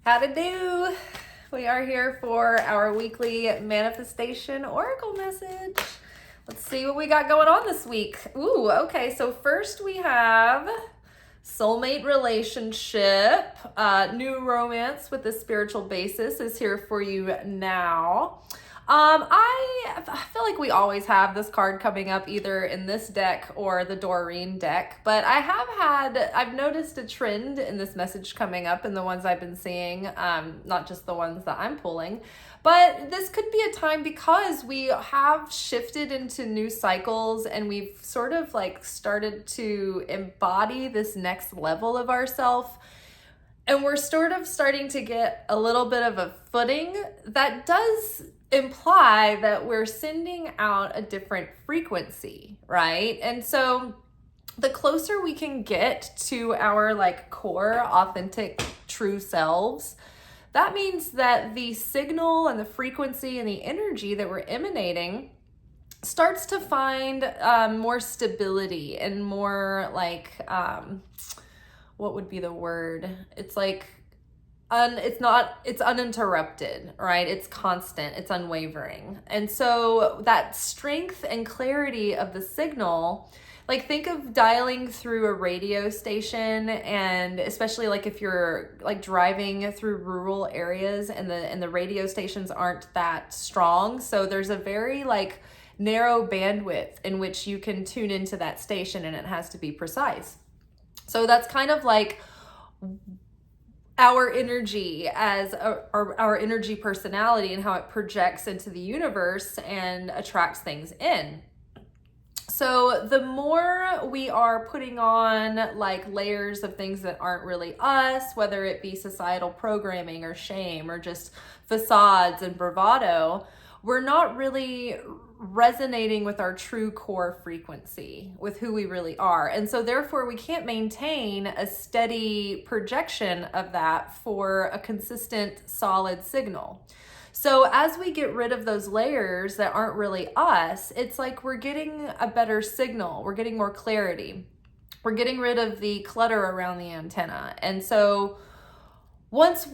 How to do? We are here for our weekly manifestation oracle message. Let's see what we got going on this week. Ooh, okay. So first we have soulmate relationship. New romance with a spiritual basis is here for you now. I feel like we always have this card coming up either in this deck or the Doreen deck, but I've noticed a trend in this message coming up in the ones I've been seeing, not just the ones that I'm pulling, but this could be a time because we have shifted into new cycles and we've sort of like started to embody this next level of ourselves. And we're sort of starting to get a little bit of a footing that does imply that we're sending out a different frequency, right? And so the closer we can get to our like core, authentic, true selves, that means that the signal and the frequency and the energy that we're emanating starts to find more stability and more like, what would be the word? It's like, it's uninterrupted, right? It's constant, it's unwavering. And so that strength and clarity of the signal, like think of dialing through a radio station, and especially like if you're like driving through rural areas and the radio stations aren't that strong. So there's a very like narrow bandwidth in which you can tune into that station, and it has to be precise. So that's kind of like our energy as our energy personality and how it projects into the universe and attracts things in. So the more we are putting on like layers of things that aren't really us, whether it be societal programming or shame or just facades and bravado, we're not really resonating with our true core frequency, with who we really are. And so therefore we can't maintain a steady projection of that for a consistent, solid signal. So as we get rid of those layers that aren't really us, it's like we're getting a better signal. We're getting more clarity. We're getting rid of the clutter around the antenna. And so once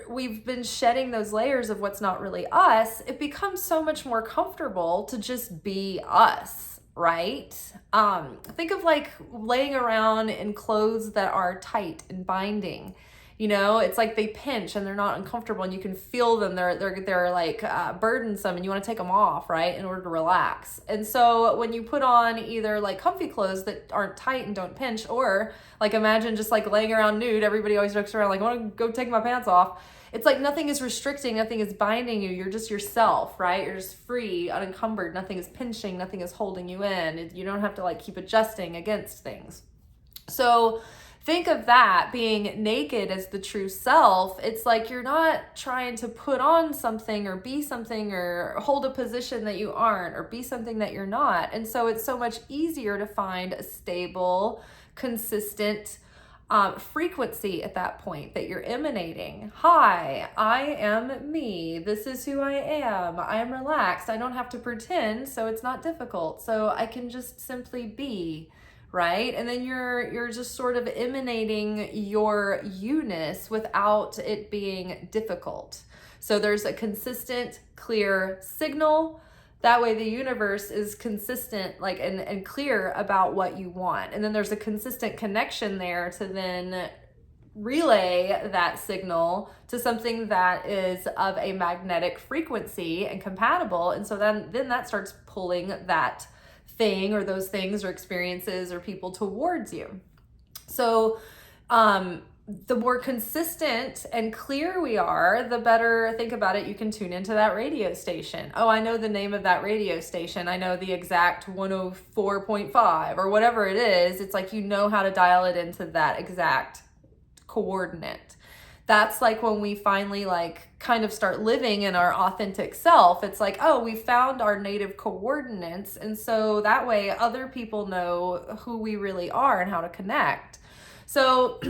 we've been shedding those layers of what's not really us, it becomes so much more comfortable to just be us, right? Think of like laying around in clothes that are tight and binding. You know, it's like they pinch and they're not uncomfortable, and you can feel them. They're like burdensome, and you want to take them off, right, in order to relax. And so when you put on either like comfy clothes that aren't tight and don't pinch, or like imagine just like laying around nude. Everybody always jokes around like, I want to go take my pants off. It's like nothing is restricting, nothing is binding you. You're just yourself, right? You're just free, unencumbered. Nothing is pinching, nothing is holding you in. You don't have to like keep adjusting against things. So think of that being naked as the true self. It's like you're not trying to put on something or be something or hold a position that you aren't or be something that you're not. And so it's so much easier to find a stable, consistent frequency at that point that you're emanating. Hi, I am me. This is who I am. I am relaxed. I don't have to pretend, so it's not difficult. So I can just simply be. Right? And then you're just sort of emanating your you-ness without it being difficult. So there's a consistent, clear signal. That way the universe is consistent, like and clear about what you want. And then there's a consistent connection there to then relay that signal to something that is of a magnetic frequency and compatible. And so then that starts pulling that thing or those things or experiences or people towards you. So the more consistent and clear we are, the better, think about it, you can tune into that radio station. Oh, I know the name of that radio station. I know the exact 104.5 or whatever it is. It's like you know how to dial it into that exact coordinate. That's like when we finally like kind of start living in our authentic self. It's like, oh, we found our native coordinates. And so that way other people know who we really are and how to connect. So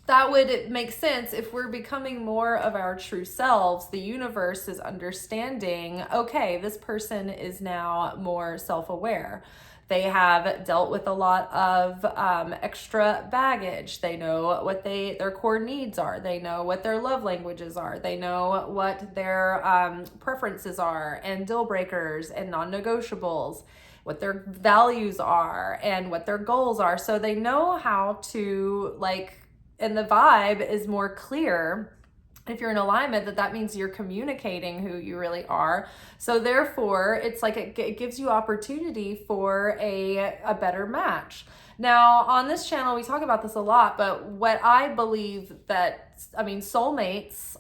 that would make sense if we're becoming more of our true selves. The universe is understanding, okay, this person is now more self-aware. They have dealt with a lot of extra baggage. They know what their core needs are. They know what their love languages are. They know what their preferences are and deal breakers and non-negotiables, what their values are and what their goals are. So they know how to and the vibe is more clear. If you're in alignment, that means you're communicating who you really are. So therefore, it's like it gives you opportunity for a better match. Now, on this channel, we talk about this a lot, but what I believe soulmates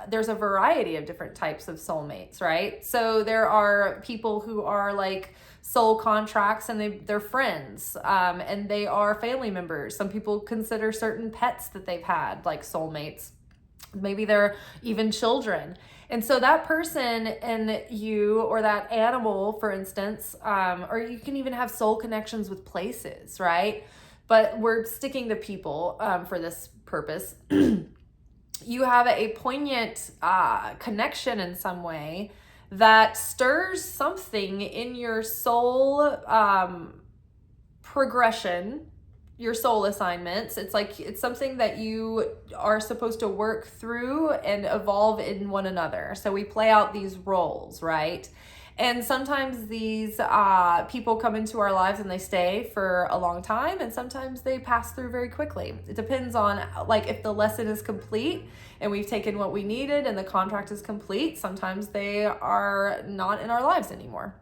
there's a variety of different types of soulmates, right? So there are people who are like soul contracts and they're friends, and they are family members. Some people consider certain pets that they've had like soulmates. Maybe they're even children. And so that person and you, or that animal, for instance, or you can even have soul connections with places, right? But we're sticking to people for this purpose. You have a poignant connection in some way that stirs something in your soul progression, your soul assignments. It's something that you are supposed to work through and evolve in one another. So we play out these roles, right? And sometimes these people come into our lives and they stay for a long time, and sometimes they pass through very quickly. It depends on if the lesson is complete and we've taken what we needed and the contract is complete. Sometimes they are not in our lives anymore.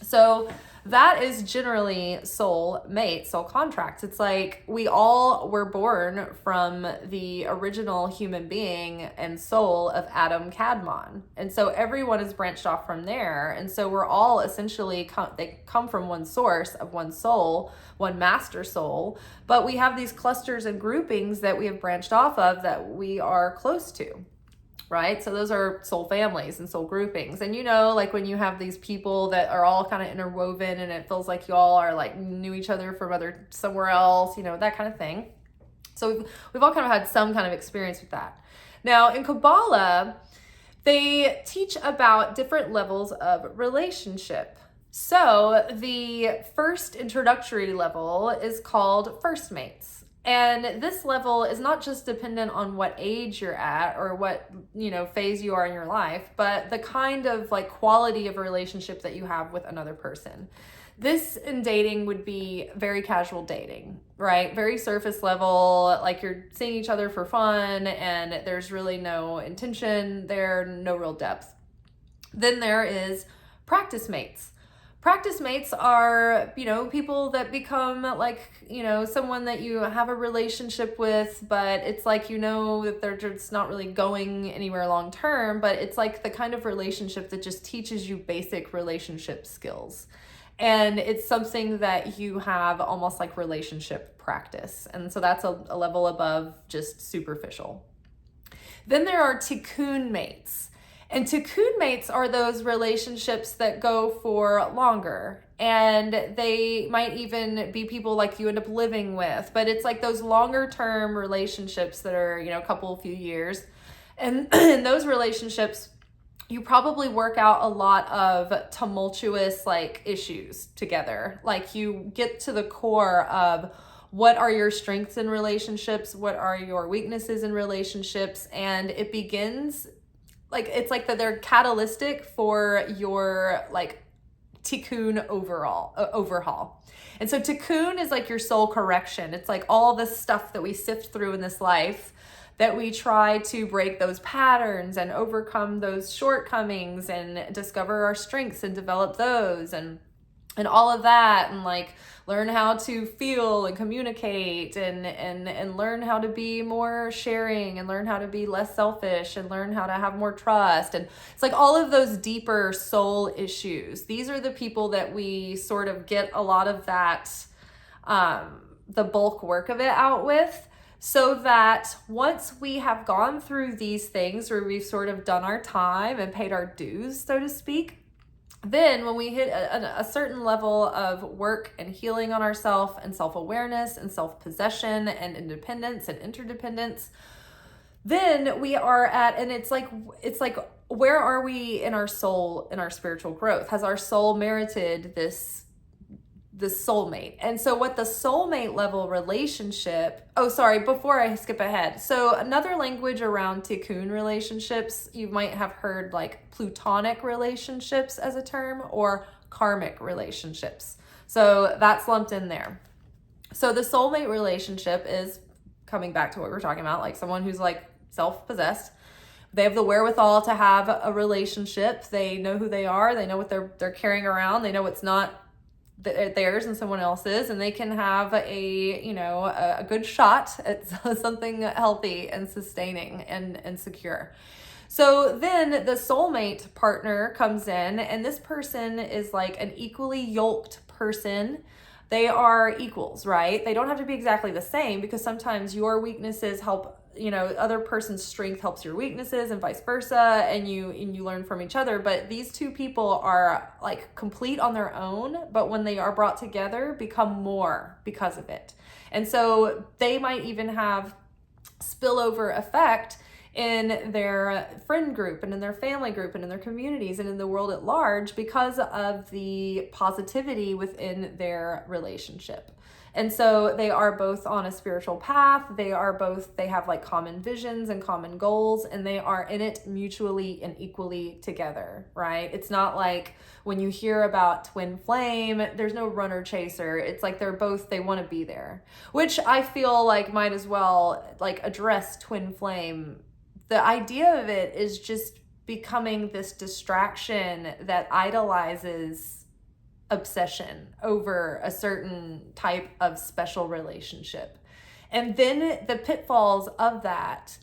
So that is generally soul mate, soul contracts. It's like we all were born from the original human being and soul of Adam Kadmon. And so everyone is branched off from there. And so we're all essentially, they come from one source of one soul, one master soul. But we have these clusters and groupings that we have branched off of that we are close to. Right? So those are soul families and soul groupings. And when you have these people that are all kind of interwoven and it feels like y'all are knew each other from somewhere else, that kind of thing. So we've all kind of had some kind of experience with that. Now in Kabbalah, they teach about different levels of relationship. So the first introductory level is called first mates. And this level is not just dependent on what age you're at or what, phase you are in your life, but the kind of quality of relationship that you have with another person. This in dating would be very casual dating, right? Very surface level, you're seeing each other for fun and there's really no intention there, no real depth. Then there is practice mates. Practice mates are, people that become someone that you have a relationship with, but it's that they're just not really going anywhere long term, but it's the kind of relationship that just teaches you basic relationship skills. And it's something that you have almost like relationship practice. And so that's a level above just superficial. Then there are tikkun mates. And tikkun mates are those relationships that go for longer, and they might even be people you end up living with, but it's those longer term relationships that are, a few years. And in those relationships, you probably work out a lot of tumultuous issues together. You get to the core of what are your strengths in relationships, what are your weaknesses in relationships, and it begins it's that they're catalytic for your tikkun overhaul. And so tikkun is your soul correction. It's all the stuff that we sift through in this life that we try to break those patterns and overcome those shortcomings and discover our strengths and develop those and all of that, and learn how to feel and communicate and learn how to be more sharing and learn how to be less selfish and learn how to have more trust. And it's all of those deeper soul issues. These are the people that we sort of get a lot of that, the bulk work of it out with, so that once we have gone through these things where we've sort of done our time and paid our dues, so to speak, then when we hit a certain level of work and healing on ourselves and self-awareness and self-possession and independence and interdependence, then we are at, and it's where are we in our soul, in our spiritual growth? Has our soul merited this the soulmate. And so what the soulmate level relationship, oh, sorry, before I skip ahead. So another language around tikkun relationships, you might have heard like plutonic relationships as a term, or karmic relationships. So that's lumped in there. So the soulmate relationship is, coming back to what we were talking about, like someone who's like self-possessed. They have the wherewithal to have a relationship. They know who they are. They know what they're carrying around. They know what's not theirs and someone else's, and they can have a good shot at something healthy and sustaining and secure. So then the soulmate partner comes in, and this person is like an equally yoked person. They are equals, right? They don't have to be exactly the same, because sometimes your weaknesses help, other person's strength helps your weaknesses, and vice versa, and you learn from each other. But these two people are like complete on their own, but when they are brought together, become more because of it. And so they might even have spillover effect in their friend group and in their family group and in their communities and in the world at large, because of the positivity within their relationship. And so they are both on a spiritual path. They have like common visions and common goals, and they are in it mutually and equally together, right? It's not like when you hear about twin flame, there's no runner chaser. It's like they want to be there, which I feel like might as well like address twin flame. The idea of it is just becoming this distraction that idolizes obsession over a certain type of special relationship. And then the pitfalls of that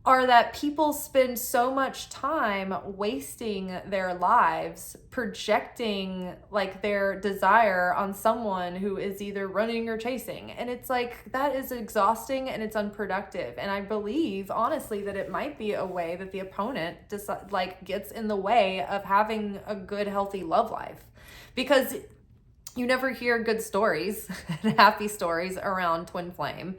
are that people spend so much time wasting their lives projecting like their desire on someone who is either running or chasing. And it's like, that is exhausting and it's unproductive. And I believe honestly that it might be a way that the opponent gets in the way of having a good, healthy love life. Because you never hear good stories and happy stories around twin flame.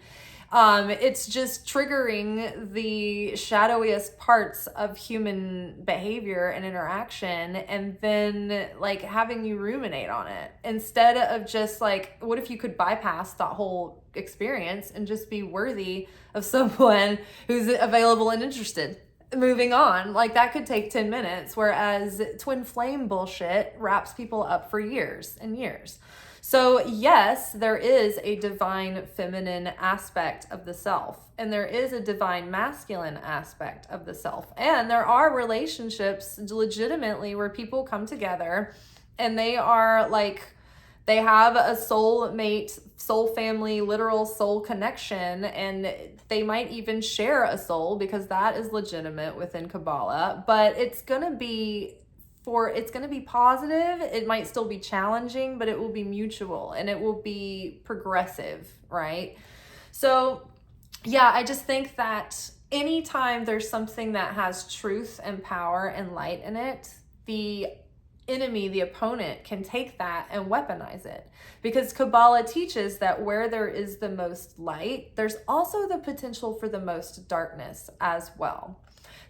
It's just triggering the shadowiest parts of human behavior and interaction, and then like having you ruminate on it instead of just like, what if you could bypass that whole experience and just be worthy of someone who's available and interested? Moving on, like that could take 10 minutes, whereas twin flame bullshit wraps people up for years and years. So yes, there is a divine feminine aspect of the self, and there is a divine masculine aspect of the self. And there are relationships legitimately where people come together and they are like, they have a soul mate, soul family, literal soul connection, and they might even share a soul, because that is legitimate within Kabbalah. But it's going to be positive. It might still be challenging, but it will be mutual and it will be progressive, right? So yeah, I just think that anytime there's something that has truth and power and light in it, the enemy, the opponent, can take that and weaponize it. Because Kabbalah teaches that where there is the most light, there's also the potential for the most darkness as well.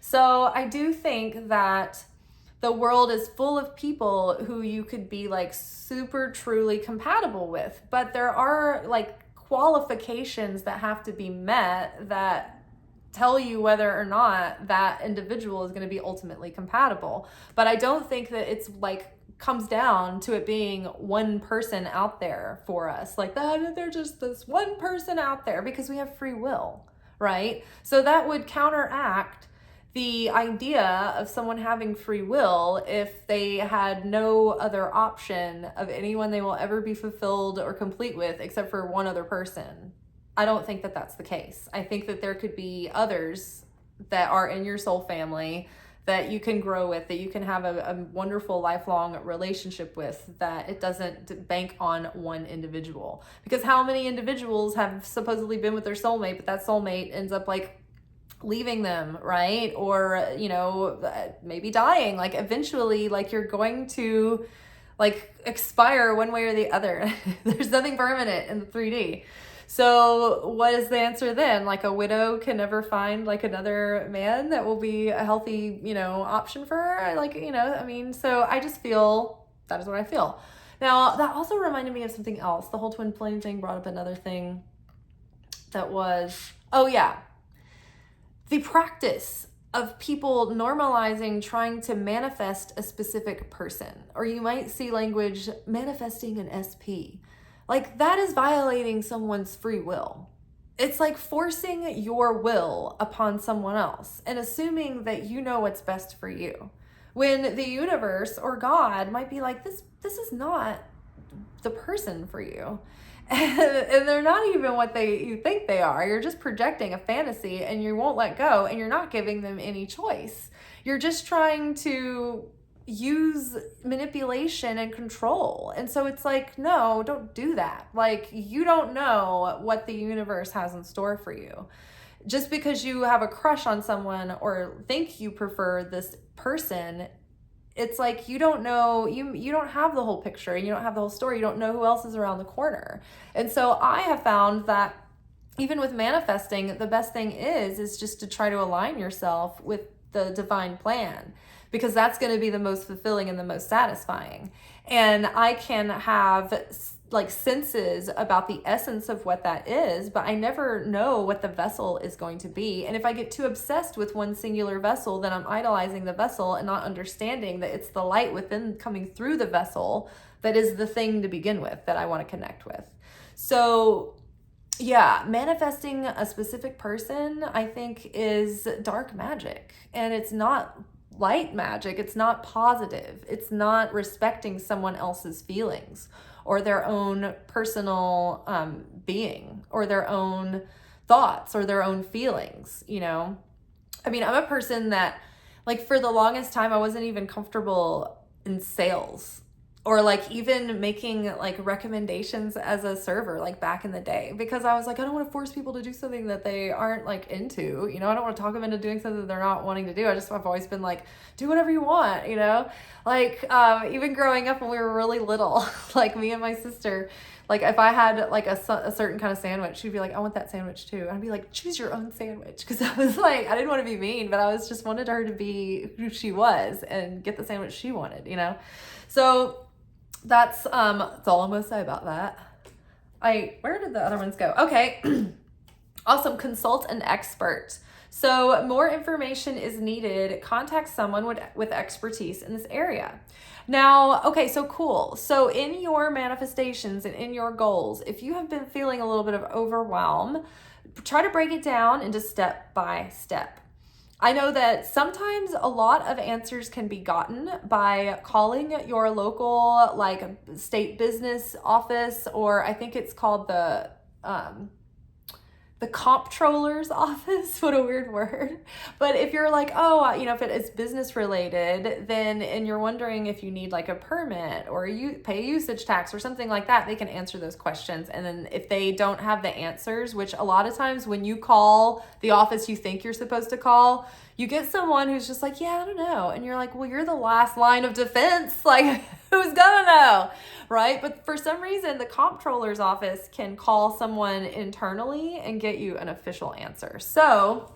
So I do think that the world is full of people who you could be like super truly compatible with, but there are like qualifications that have to be met that tell you whether or not that individual is going to be ultimately compatible. But I don't think that it's like comes down to it being one person out there for us, like that they're just this one person out there, because we have free will, right? So that would counteract the idea of someone having free will if they had no other option of anyone they will ever be fulfilled or complete with except for one other person. I don't think that that's the case. I think that there could be others that are in your soul family that you can grow with, that you can have a wonderful lifelong relationship with, that it doesn't bank on one individual. Because how many individuals have supposedly been with their soulmate, but that soulmate ends up like leaving them, right? Or, maybe dying. Like eventually, like you're going to like expire one way or the other. There's nothing permanent in the 3D. So what is the answer then? Like a widow can never find like another man that will be a healthy, option for her. So I just feel that is what I feel. Now, that also reminded me of something else. The whole twin flame thing brought up another thing that was, oh yeah, the practice of people normalizing trying to manifest a specific person. Or you might see language manifesting an SP. Like, that is violating someone's free will. It's like forcing your will upon someone else and assuming that you know what's best for you. When the universe or God might be like, this is not the person for you. And they're not even what you think they are. You're just projecting a fantasy and you won't let go, and you're not giving them any choice. You're just trying to use manipulation and control. And so it's like, no, don't do that. Like, you don't know what the universe has in store for you. Just because you have a crush on someone or think you prefer this person, it's like you don't know, you don't have the whole picture and you don't have the whole story. You don't know who else is around the corner. And so I have found that even with manifesting, the best thing is just to try to align yourself with the divine plan, because that's going to be the most fulfilling and the most satisfying. And I can have like senses about the essence of what that is, but I never know what the vessel is going to be. And if I get too obsessed with one singular vessel, then I'm idolizing the vessel and not understanding that it's the light within coming through the vessel that is the thing to begin with that I want to connect with. So yeah, manifesting a specific person, I think, is dark magic, and it's not light magic. It's not positive. It's not respecting someone else's feelings or their own personal being or their own thoughts or their own feelings, you know? I mean, I'm a person that, like, for the longest time, I wasn't even comfortable in sales or like even making like recommendations as a server, like back in the day, because I was like, I don't want to force people to do something that they aren't like into, you know, I don't want to talk them into doing something that they're not wanting to do. I've always been like, do whatever you want, you know, like even growing up when we were really little, like me and my sister, like if I had like a certain kind of sandwich, she'd be like, I want that sandwich too. And I'd be like, choose your own sandwich. Cause I was like, I didn't want to be mean, but I was just wanted her to be who she was and get the sandwich she wanted, you know? So that's all I'm gonna say about that. Where did the other ones go? Okay. Awesome. Consult an expert. So more information is needed. Contact someone with expertise in this area. Now, okay, so cool. So in your manifestations and in your goals, if you have been feeling a little bit of overwhelm, try to break it down into step by step. I know that sometimes a lot of answers can be gotten by calling your local like state business office, or I think it's called the comptroller's office. What a weird word. But if you're like, oh, you know, if it is business related, then, and you're wondering if you need like a permit or you pay usage tax or something like that, they can answer those questions. And then if they don't have the answers, which a lot of times when you call the office you think you're supposed to call, you get someone who's just like, yeah, I don't know. And you're like, well, you're the last line of defense. Like, who's gonna know, right? But for some reason, the comptroller's office can call someone internally and get you an official answer. So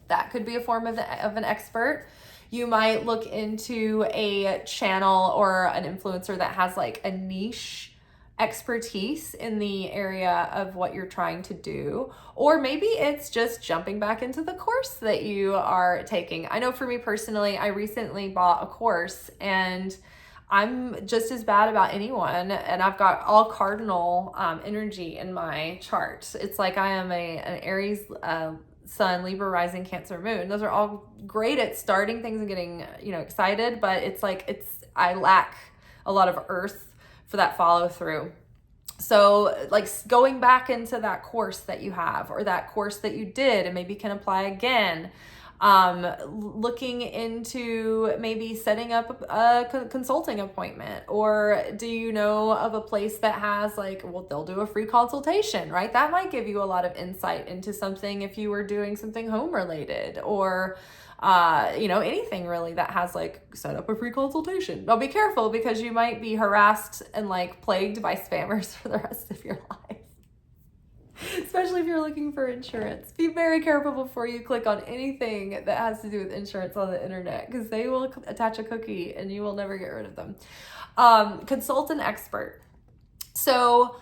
that could be a form of an expert. You might look into a channel or an influencer that has like a niche expertise in the area of what you're trying to do, or maybe it's just jumping back into the course that you are taking. I know for me personally, I recently bought a course and I'm just as bad about anyone, and I've got all cardinal energy in my chart. It's like I am an Aries Sun, Libra rising, Cancer moon. Those are all great at starting things and getting, you know, excited, but it's like I lack a lot of earth for that follow through. So like going back into that course that you have or that course that you did and maybe can apply again, looking into maybe setting up a consulting appointment, or do you know of a place that has like, well, they'll do a free consultation, right? That might give you a lot of insight into something if you were doing something home related, or you know, anything really that has like set up a free consultation. But be careful because you might be harassed and like plagued by spammers for the rest of your life. Especially if you're looking for insurance. Be very careful before you click on anything that has to do with insurance on the internet, because they will attach a cookie and you will never get rid of them. Consult an expert. So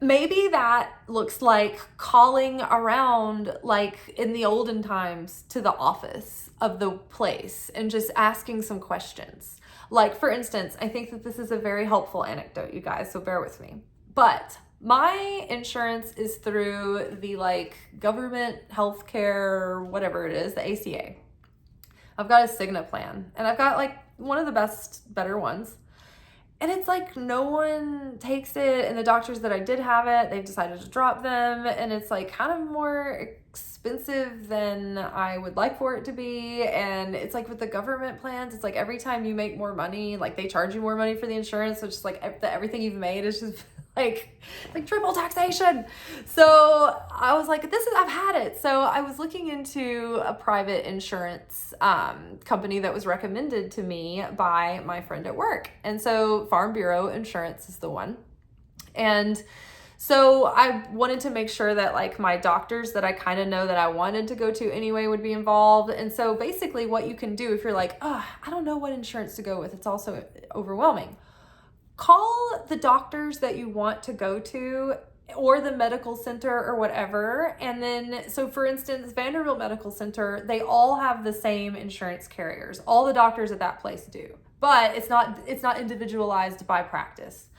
maybe that looks like calling around, like in the olden times, to the office of the place and just asking some questions. Like, for instance, I think that this is a very helpful anecdote, you guys, so bear with me. But my insurance is through the like government healthcare, whatever it is, the ACA. I've got a Cigna plan, and I've got like one of the better ones. And it's like no one takes it, and the doctors that I did have it, they've decided to drop them, and it's like kind of more expensive than I would like for it to be. And it's like with the government plans, it's like every time you make more money, like they charge you more money for the insurance, so it's just like everything you've made is just like triple taxation. So I was like, I've had it. So I was looking into a private insurance company that was recommended to me by my friend at work. And so Farm Bureau Insurance is the one. And so I wanted to make sure that like my doctors that I kind of know that I wanted to go to anyway would be involved. And so basically what you can do if you're like, oh, I don't know what insurance to go with, it's also overwhelming. Call the doctors that you want to go to or the medical center or whatever. And then, so for instance, Vanderbilt Medical Center, they all have the same insurance carriers. All the doctors at that place do, but it's not individualized by practice.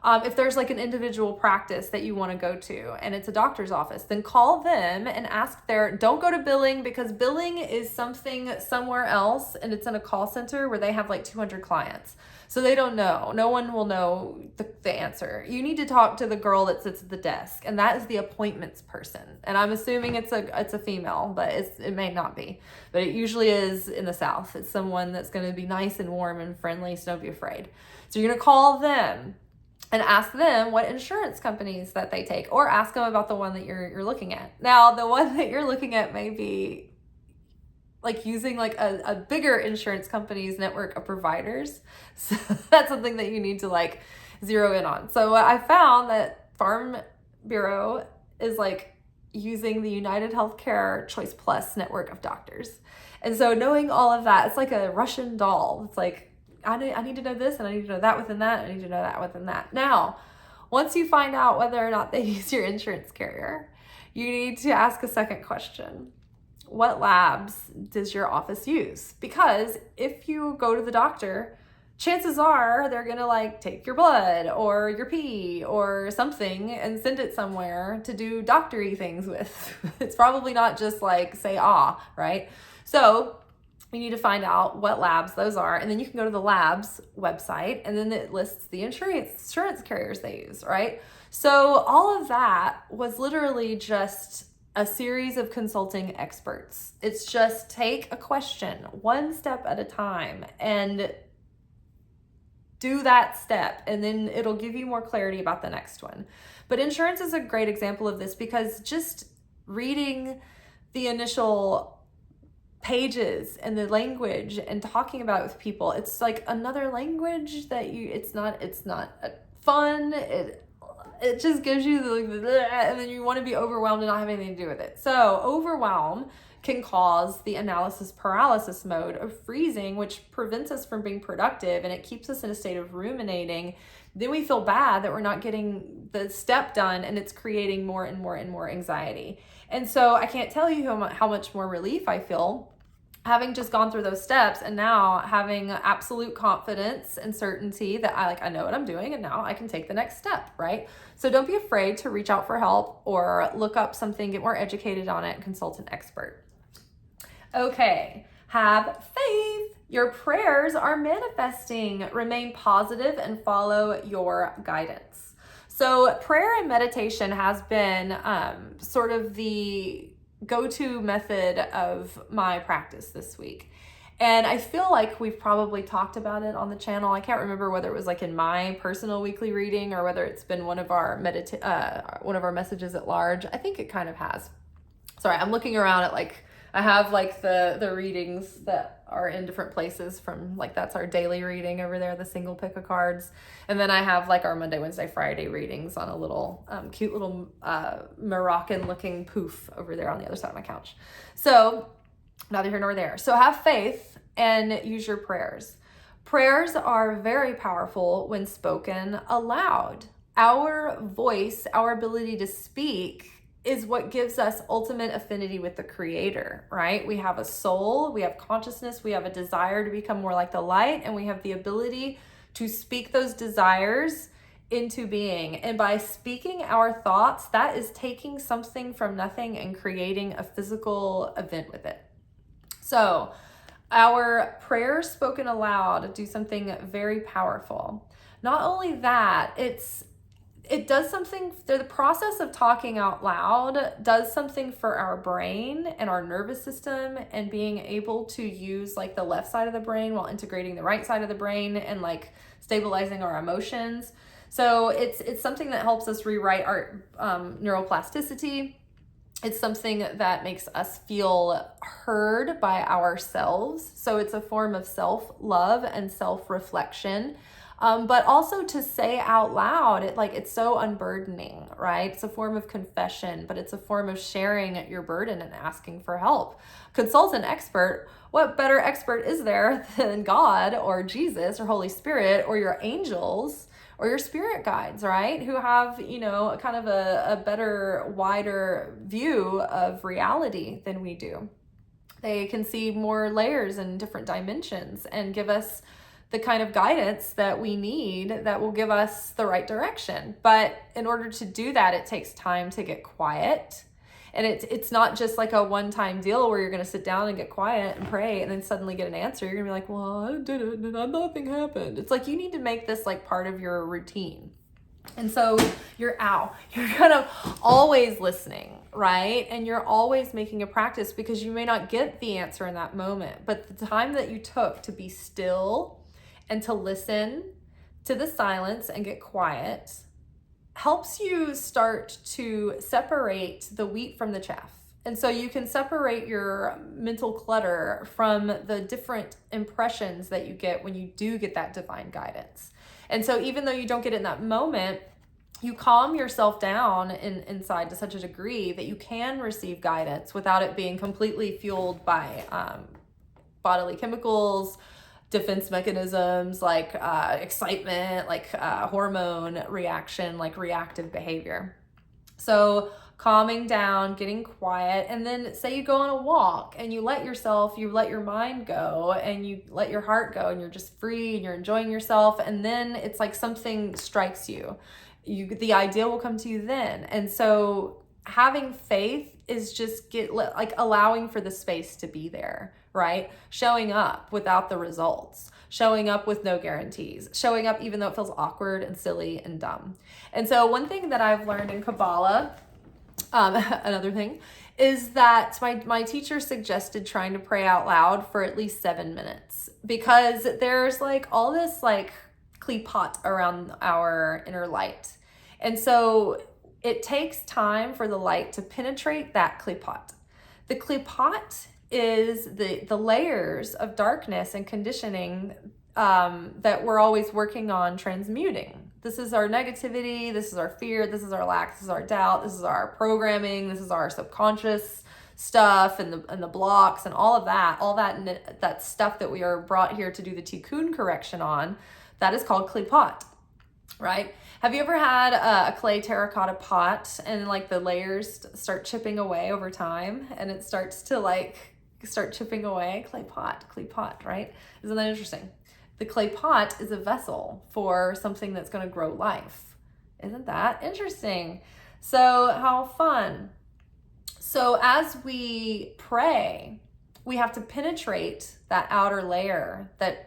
If there's like an individual practice that you want to go to and it's a doctor's office, then call them and ask don't go to billing, because billing is something somewhere else and it's in a call center where they have like 200 clients. So they don't know. No one will know the answer. You need to talk to the girl that sits at the desk, and that is the appointments person. And I'm assuming it's a female, but it may not be. But it usually is in the South. It's someone that's going to be nice and warm and friendly, so don't be afraid. So you're going to call them and ask them what insurance companies that they take, or ask them about the one that you're looking at. Now, the one that you're looking at may be like using like a bigger insurance company's network of providers. So that's something that you need to like zero in on. So I found that Farm Bureau is like using the United Healthcare Choice Plus network of doctors. And so knowing all of that, it's like a Russian doll. It's like, I need to know this, and I need to know that within that, I need to know that within that. Now, once you find out whether or not they use your insurance carrier, you need to ask a second question. What labs does your office use? Because if you go to the doctor, chances are they're gonna like take your blood or your pee or something and send it somewhere to do doctory things with. It's probably not just like say right? So you need to find out what labs those are, and then you can go to the labs website, and then it lists the insurance carriers they use, right? So all of that was literally just a series of consulting experts. It's just take a question one step at a time and do that step, and then it'll give you more clarity about the next one. But insurance is a great example of this, because just reading the initial pages and the language and talking about it with people, it's like another language that it's not fun. It just gives you and then you want to be overwhelmed and not have anything to do with it. So overwhelm can cause the analysis paralysis mode of freezing, which prevents us from being productive, and it keeps us in a state of ruminating. Then we feel bad that we're not getting the step done, and it's creating more and more and more anxiety. And so I can't tell you how much more relief I feel having just gone through those steps, and now having absolute confidence and certainty that I know what I'm doing, and now I can take the next step, right? So don't be afraid to reach out for help or look up something, get more educated on it, and consult an expert. Okay, have faith. Your prayers are manifesting. Remain positive and follow your guidance. So prayer and meditation has been sort of the go-to method of my practice this week. And I feel like we've probably talked about it on the channel. I can't remember whether it was like in my personal weekly reading or whether it's been one of our messages at large. I think it kind of has. Sorry, I'm looking around at like I have like the readings that are in different places from like, that's our daily reading over there, the single pick of cards. And then I have like our Monday, Wednesday, Friday readings on a little cute little Moroccan looking poof over there on the other side of my couch. So neither here nor there. So have faith and use your prayers. Prayers are very powerful when spoken aloud. Our voice, our ability to speak, is what gives us ultimate affinity with the Creator, right? We have a soul, we have consciousness, we have a desire to become more like the light, and we have the ability to speak those desires into being. And by speaking our thoughts, that is taking something from nothing and creating a physical event with it. So our prayers spoken aloud do something very powerful. Not only that, it does something, the process of talking out loud does something for our brain and our nervous system, and being able to use like the left side of the brain while integrating the right side of the brain and like stabilizing our emotions. So it's something that helps us rewrite our neuroplasticity. It's something that makes us feel heard by ourselves. So it's a form of self-love and self-reflection. But also to say out loud, it's so unburdening, right? It's a form of confession, but it's a form of sharing your burden and asking for help. Consult an expert. What better expert is there than God or Jesus or Holy Spirit or your angels or your spirit guides, right? Who have, kind of a better, wider view of reality than we do. They can see more layers and different dimensions and give us the kind of guidance that we need that will give us the right direction. But in order to do that, it takes time to get quiet. And it's not just like a one-time deal where you're going to sit down and get quiet and pray and then suddenly get an answer. You're going to be like, well, I did it and nothing happened. It's like you need to make this like part of your routine. And so you're kind of always listening, right? And you're always making a practice, because you may not get the answer in that moment. But the time that you took to be still and to listen to the silence and get quiet helps you start to separate the wheat from the chaff. And so you can separate your mental clutter from the different impressions that you get when you do get that divine guidance. And so even though you don't get it in that moment, you calm yourself down inside to such a degree that you can receive guidance without it being completely fueled by bodily chemicals, defense mechanisms, like excitement, like hormone reaction, like reactive behavior. So calming down, getting quiet, and then say you go on a walk and you let your mind go and you let your heart go, and you're just free and you're enjoying yourself. And then it's like something strikes you. The idea will come to you then. And so having faith is just allowing for the space to be there, right? Showing up without the results, showing up with no guarantees, showing up even though it feels awkward and silly and dumb. And so one thing that I've learned in Kabbalah, another thing, is that my teacher suggested trying to pray out loud for at least 7 minutes, because there's like all this like klipot around our inner light. And so it takes time for the light to penetrate that klipot. The klipot is the layers of darkness and conditioning that we're always working on transmuting. This is our negativity, this is our fear, this is our lack, this is our doubt, this is our programming, this is our subconscious stuff and the blocks and all of that stuff that we are brought here to do the tikkun correction on. That is called klipot, right? Have you ever had a clay terracotta pot and like the layers start chipping away over time and it starts to start chipping away? Clay pot, right? Isn't that interesting? The clay pot is a vessel for something that's going to grow life. Isn't that interesting? So how fun. So as we pray, we have to penetrate that outer layer, the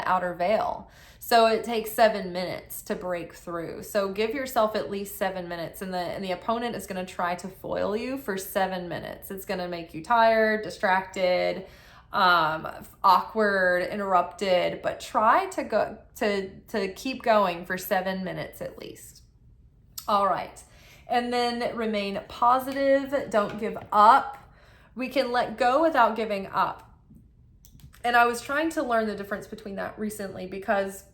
outer veil. So it takes 7 minutes to break through. So give yourself at least 7 minutes, and the opponent is going to try to foil you for 7 minutes. It's going to make you tired, distracted, awkward, interrupted, but try to keep going for 7 minutes at least. All right. And then remain positive. Don't give up. We can let go without giving up. And I was trying to learn the difference between that recently, because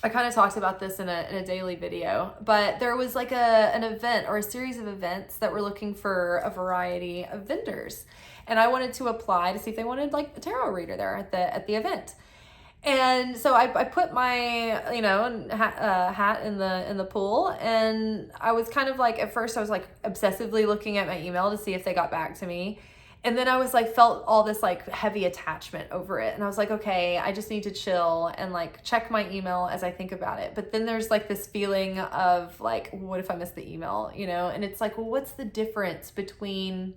I kind of talked about this in a daily video, but there was like an event or a series of events that were looking for a variety of vendors. And I wanted to apply to see if they wanted like a tarot reader there at the event. And so I put my, hat in the pool, and I was kind of like, at first I was like obsessively looking at my email to see if they got back to me. And then I was like, felt all this like heavy attachment over it. And I was like, okay, I just need to chill and like check my email as I think about it. But then there's like this feeling of like, what if I miss the email, And it's like, well, what's the difference between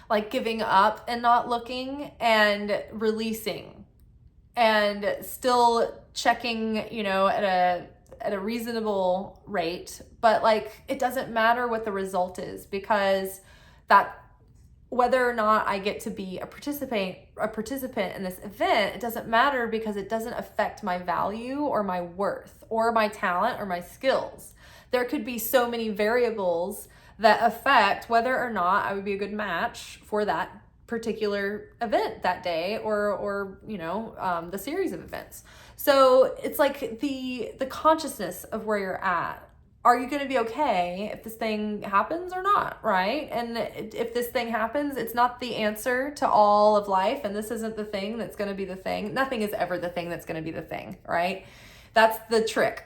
like giving up and not looking and releasing and still checking, at a reasonable rate? But like, it doesn't matter what the result is, because that, whether or not I get to be a participant in this event, it doesn't matter, because it doesn't affect my value or my worth or my talent or my skills. There could be so many variables that affect whether or not I would be a good match for that particular event that day, or the series of events. So it's like the consciousness of where you're at. Are you going to be okay if this thing happens or not, right? And if this thing happens, it's not the answer to all of life, and this isn't the thing that's going to be the thing. Nothing is ever the thing that's going to be the thing, right? That's the trick.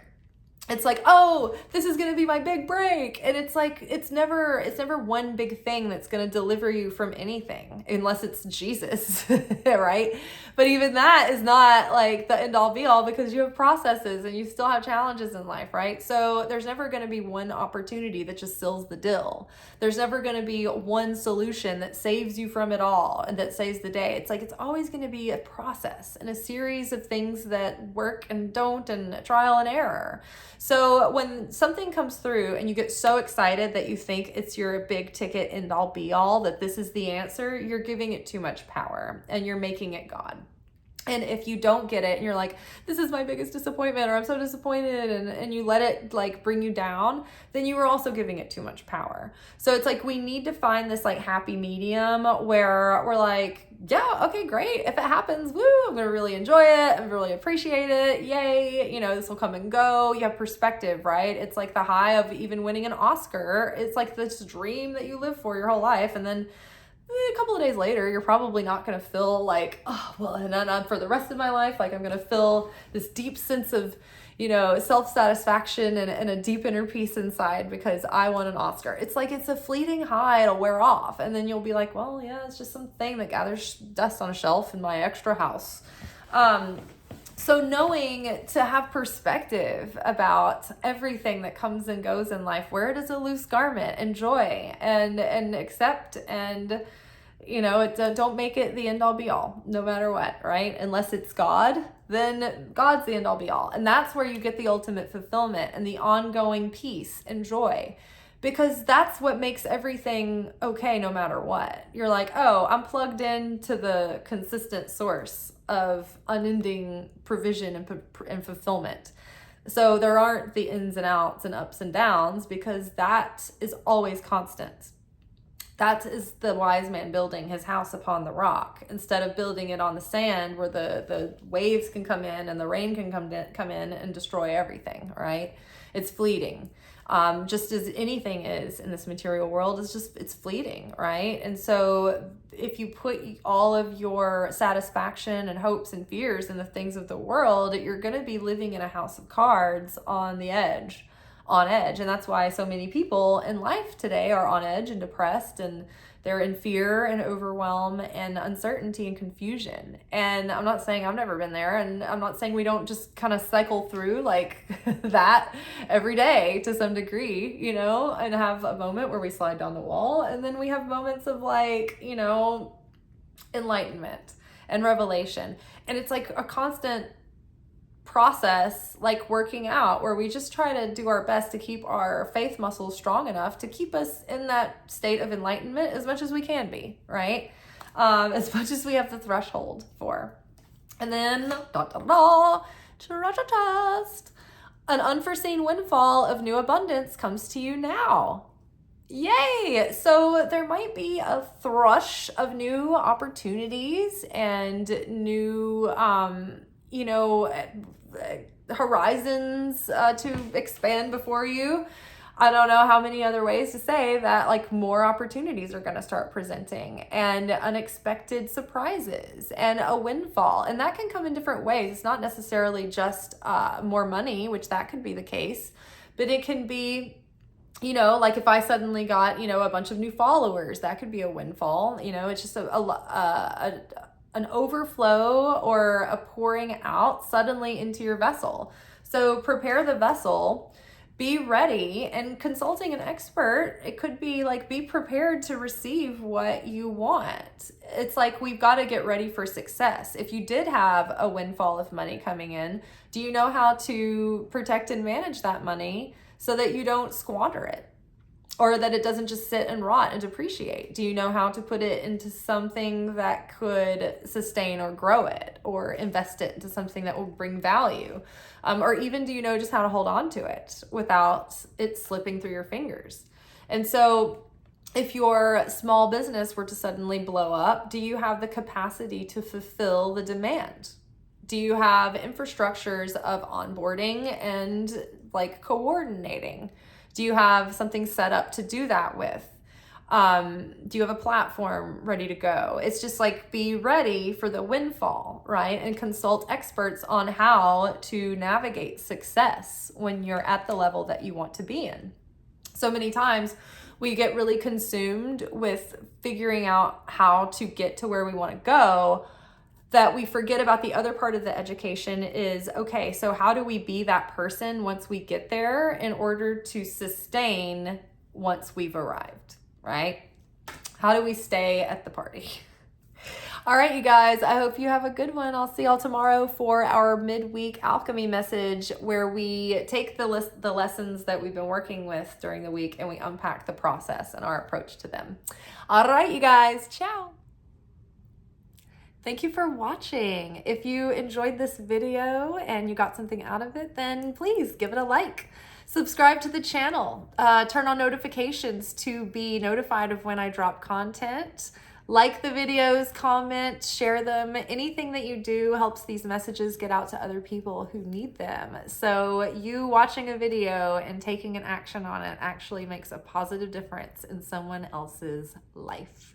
It's like, oh, this is going to be my big break. And it's like, it's never one big thing that's going to deliver you from anything, unless it's Jesus, right? But even that is not like the end all be all, because you have processes and you still have challenges in life, right? So there's never going to be one opportunity that just seals the deal. There's never going to be one solution that saves you from it all and that saves the day. It's like, it's always going to be a process and a series of things that work and don't, and trial and error. So when something comes through and you get so excited that you think it's your big ticket end all be all, that this is the answer, you're giving it too much power and you're making it God. And if you don't get it and you're like, this is my biggest disappointment, or I'm so disappointed, and you let it like bring you down, then you are also giving it too much power. So it's like, we need to find this like happy medium where we're like, yeah, okay, great. If it happens, woo, I'm going to really enjoy it. I'm really appreciate it. Yay. This will come and go. You have perspective, right? It's like the high of even winning an Oscar. It's like this dream that you live for your whole life. And then a couple of days later, you're probably not going to feel like, oh, well, and then for the rest of my life, like I'm going to feel this deep sense of, self-satisfaction and a deep inner peace inside because I won an Oscar. It's like, it's a fleeting high. It'll wear off. And then you'll be like, well, yeah, it's just something that gathers dust on a shelf in my extra house. So knowing to have perspective about everything that comes and goes in life, wear it as a loose garment, enjoy and accept, and don't make it the end all be all, no matter what, right? Unless it's God, then God's the end all be all. And that's where you get the ultimate fulfillment and the ongoing peace and joy, because that's what makes everything okay no matter what. You're like, oh, I'm plugged into the consistent source of unending provision and fulfillment. So there aren't the ins and outs and ups and downs, because that is always constant. That is the wise man building his house upon the rock, instead of building it on the sand where the waves can come in and the rain can come in and destroy everything, right? It's fleeting. Just as anything is in this material world, it's fleeting, right? And so if you put all of your satisfaction and hopes and fears in the things of the world, you're going to be living in a house of cards on edge. And that's why so many people in life today are on edge and depressed, and they're in fear and overwhelm and uncertainty and confusion. And I'm not saying I've never been there, and I'm not saying we don't just kind of cycle through like that every day to some degree, and have a moment where we slide down the wall. And then we have moments of like, enlightenment and revelation. And it's like a constant process, like working out, where we just try to do our best to keep our faith muscles strong enough to keep us in that state of enlightenment as much as we can be, right? As much as we have the threshold for. And then, treasure chest. An unforeseen windfall of new abundance comes to you now. Yay! So there might be a thrush of new opportunities and new, you know, horizons to expand before you. I don't know how many other ways to say that, like, more opportunities are going to start presenting, and unexpected surprises and a windfall. And that can come in different ways. It's not necessarily just more money, which that could be the case, but it can be, you know, like if I suddenly got, you know, a bunch of new followers, that could be a windfall. You know, it's just an overflow or a pouring out suddenly into your vessel. So prepare the vessel, be ready, and consulting an expert, it could be like, be prepared to receive what you want. It's like, we've got to get ready for success. If you did have a windfall of money coming in, do you know how to protect and manage that money so that you don't squander it? Or that it doesn't just sit and rot and depreciate? Do you know how to put it into something that could sustain or grow it, or invest it into something that will bring value? Or even, do you know just how to hold on to it without it slipping through your fingers? And so if your small business were to suddenly blow up, do you have the capacity to fulfill the demand? Do you have infrastructures of onboarding and like coordinating? Do you have something set up to do that with? Do you have a platform ready to go? It's just like, be ready for the windfall, right? And consult experts on how to navigate success when you're at the level that you want to be in. So many times we get really consumed with figuring out how to get to where we want to go, that we forget about the other part of the education is, okay, so how do we be that person once we get there in order to sustain once we've arrived, right? How do we stay at the party? All right, you guys, I hope you have a good one. I'll see y'all tomorrow for our midweek alchemy message, where we take the lessons that we've been working with during the week and we unpack the process and our approach to them. All right, you guys, ciao. Thank you for watching. If you enjoyed this video and you got something out of it, then please give it a like. Subscribe to the channel. Turn on notifications to be notified of when I drop content. Like the videos, comment, share them. Anything that you do helps these messages get out to other people who need them. So you watching a video and taking an action on it actually makes a positive difference in someone else's life.